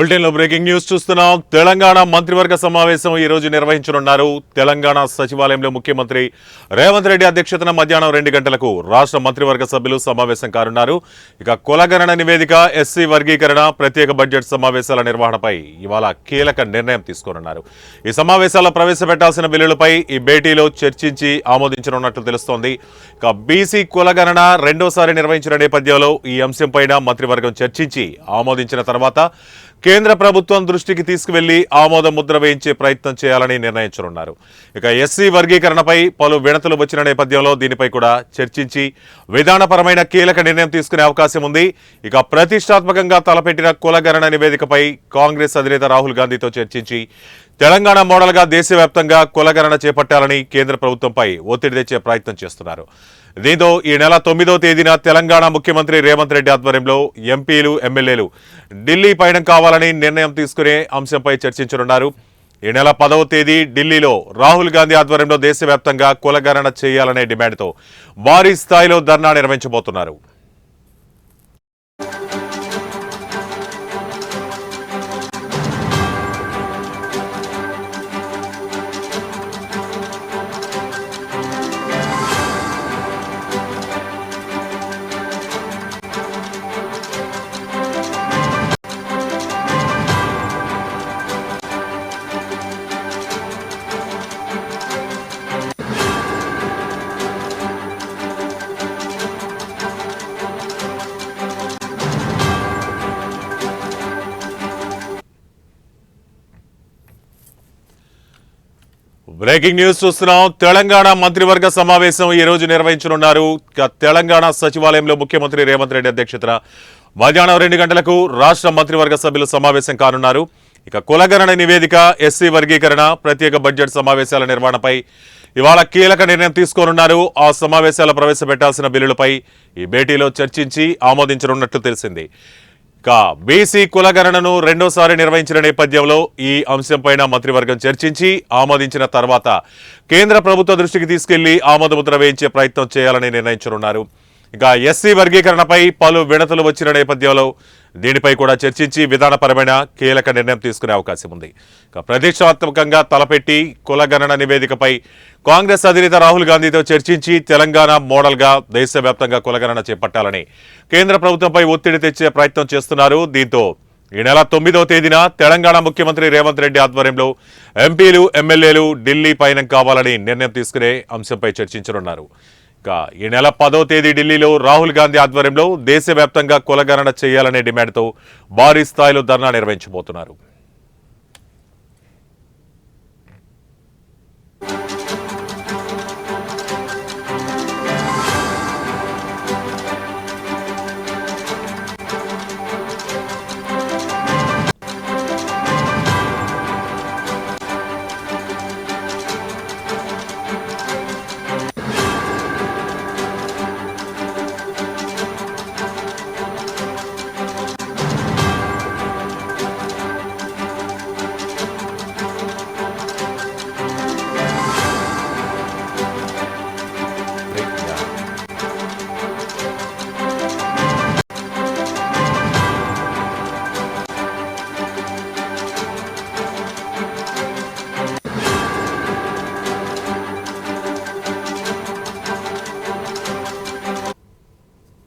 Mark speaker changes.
Speaker 1: Bulletin లో breaking news చూస్తున్నాం. తెలంగాణ మంత్రివర్గ సమావేశం ఈ రోజు నిర్వహించనున్నారు. తెలంగాణ సచివాలయంలో ముఖ్యమంత్రి రేవంత్ రెడ్డి అధ్యక్షతన మధ్యాహ్నం 2 గంటలకు రాష్ట్ర మంత్రివర్గ సభ్యులు సమావేశం కానున్నారు. ఇక కులగణన నివేదిక, ఎస్సీ వర్గీకరణ, ప్రత్యేక బడ్జెట్ సమావేశాల నిర్వహణపై ఇవాళ కీలక నిర్ణయం తీసుకోనున్నారు. ఈ సమావేశాల్లో ప్రవేశపెట్టాల్సిన బిల్లులపై ఈ భేటీలో చర్చించి ఆమోదించనున్నట్లు తెలుస్తోంది. ఇక బీసీ కులగణన రెండోసారి నిర్వహించిన నేపథ్యంలో ఈ అంశంపైన మంత్రివర్గం చర్చించి ఆమోదించిన తర్వాత కేంద్ర ప్రభుత్వం దృష్టికి తీసుకువెళ్లి ఆమోద ముద్ర వేయించే ప్రయత్నం చేయాలని నిర్ణయించనున్నారు. ఇక ఎస్సీ వర్గీకరణపై పలు వినతులు వచ్చిన నేపథ్యంలో దీనిపై కూడా చర్చించి విధానపరమైన కీలక నిర్ణయం తీసుకునే అవకాశం ఉంది. ఇక ప్రతిష్టాత్మకంగా తలపెట్టిన కులగణన నివేదికపై కాంగ్రెస్ అధినేత రాహుల్ గాంధీతో చర్చించి తెలంగాణ మోడల్గా దేశవ్యాప్తంగా కులగణన చేపట్టాలని కేంద్ర ప్రభుత్వంపై ఒత్తిడి తెచ్చే ప్రయత్నం చేస్తున్నారు. దీంతో ఈ నెల 9వ తేదీన తెలంగాణ ముఖ్యమంత్రి రేవంత్ రెడ్డి ఆధ్వర్యంలో ఎంపీలు, ఎమ్మెల్యేలు ఢిల్లీ పయనం కావాలని నిర్ణయం తీసుకునే అంశంపై చర్చించనున్నారు. ఈ నెల 10వ తేదీ ఢిల్లీలో రాహుల్ గాంధీ ఆధ్వర్యంలో దేశవ్యాప్తంగా కులగణన చేయాలనే డిమాండ్తో భారీ స్థాయిలో ధర్నా నిర్వహించబోతున్నారు. బ్రేకింగ్ న్యూస్ చూస్తున్నాం. తెలంగాణ మంత్రివర్గ సమావేశం ఈ రోజు నిర్వహించనున్నారు. తెలంగాణ సచివాలయంలో ముఖ్యమంత్రి రేవంత్ రెడ్డి అధ్యక్షతన మధ్యాహ్నం 2 గంటలకు రాష్ట్ర మంత్రివర్గ సభ్యులు సమావేశం కానున్నారు. ఇక కులగణన నివేదిక, ఎస్సీ వర్గీకరణ, ప్రత్యేక బడ్జెట్ సమావేశాల నిర్వహణపై ఇవాళ కీలక నిర్ణయం తీసుకోనున్నారు. ఆ సమావేశాలు ప్రవేశపెట్టాల్సిన బిల్లులపై ఈ భేటీలో చర్చించి ఆమోదించనున్నట్లు తెలిసింది. ఇక బీసీ కులగణనను రెండోసారి నిర్వహించిన నేపథ్యంలో ఈ అంశంపైన మంత్రివర్గం చర్చించి ఆమోదించిన తర్వాత కేంద్ర ప్రభుత్వ దృష్టికి తీసుకెళ్లి ఆమోద ముద్ర వేయించే ప్రయత్నం చేయాలని నిర్ణయించనున్నారు. ఇక ఎస్సీ వర్గీకరణపై పలు వినతులు వచ్చిన నేపథ్యంలో దీనిపై కూడా చర్చించి విధానపరమైన కీలక నిర్ణయం తీసుకునే అవకాశం ఉంది. ఇక ప్రతిష్టాత్మకంగా తలపెట్టి కులగణన నివేదికపై కాంగ్రెస్ అధినేత రాహుల్ గాంధీతో చర్చించి తెలంగాణ మోడల్గా దేశవ్యాప్తంగా కులగణన చేపట్టాలని కేంద్ర ప్రభుత్వంపై ఒత్తిడి తెచ్చే ప్రయత్నం చేస్తున్నారు. దీంతో ఈ నెల 9వ తేదీన తెలంగాణ ముఖ్యమంత్రి రేవంత్ రెడ్డి ఆధ్వర్యంలో ఎంపీలు, ఎమ్మెల్యేలు ఢిల్లీ పయనం కావాలని నిర్ణయం తీసుకునే అంశంపై చర్చించనున్నారు. ఇక ఈ నెల 10వ తేదీ ఢిల్లీలో రాహుల్ గాంధీ ఆధ్వర్యంలో దేశవ్యాప్తంగా కులగణన చేయాలనే డిమాండ్తో భారీ స్థాయిలో ధర్నా నిర్వహించబోతున్నారు.